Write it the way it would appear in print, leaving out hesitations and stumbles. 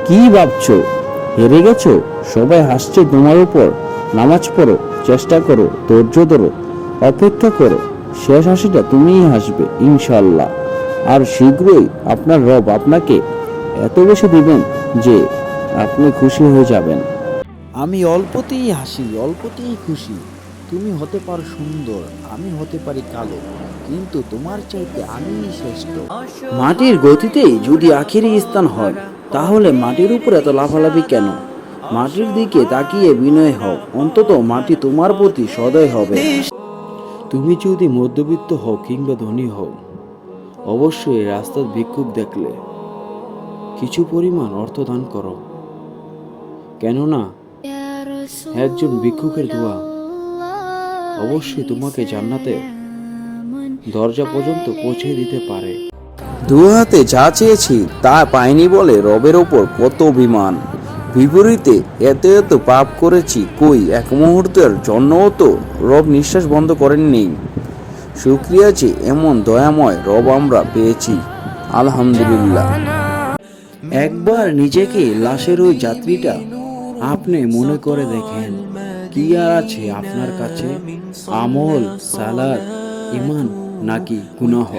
কি ভাবছো? হেরে গেছো? সবাই হাসছে তোমার উপর। নামাজ পড়ো, চেষ্টা করো, ধৈর্য ধরো, অপেক্ষা করো। শেষ হাসিটা তুমিই হাসবে ইনশাল্লাহ। আর শীঘ্রই আপনার রব আপনাকে এত বেশি দিবেন যে আপনি খুশি হয়ে যাবেন। আমি অল্পতেই হাসি, অল্পতেই খুশি। তুমি হতে পারো সুন্দর, আমি হতে পারি কালো, কিন্তু তোমার চাইতে আমিই শ্রেষ্ঠ। মাটির গতিতেই যদি আখেরি স্থান হয়, তাহলে মাটির উপর এত লাফালাফি কেন? মাটির দিকে তাকিয়ে বিনয় হও, অন্তত মাটি তোমার প্রতি সদয় হবে। তুমি যদি মধ্যবিত্ত হও কিংবা ধনী হও, অবশ্যই রাস্তার ভিক্ষুক দেখলে কিছু পরিমাণ অর্থ দান করো। কেননা একজন ভিক্ষুকের দোয়া অবশ্যই তোমাকে জান্নাতে দরজা পর্যন্ত পৌঁছে দিতে পারে। দু হাতে যা চেয়েছি তা পাইনি বলে রবের ওপর কত অভিমান। বিপরীতে এত এত পাপ করেছি, কই এক মুহূর্তের জন্যও তো রব নিঃশ্বাস বন্ধ করেননি। শুকরিয়া যে এমন দয়াময় রব আমরা পেয়েছি, আলহামদুলিল্লাহ। একবার নিজেকে লাশের ওই যাত্রীটা আপনি মনে করে দেখেন, কি আর আছে আপনার কাছে? আমল, সালাত, ইমান নাকি গুনাহ?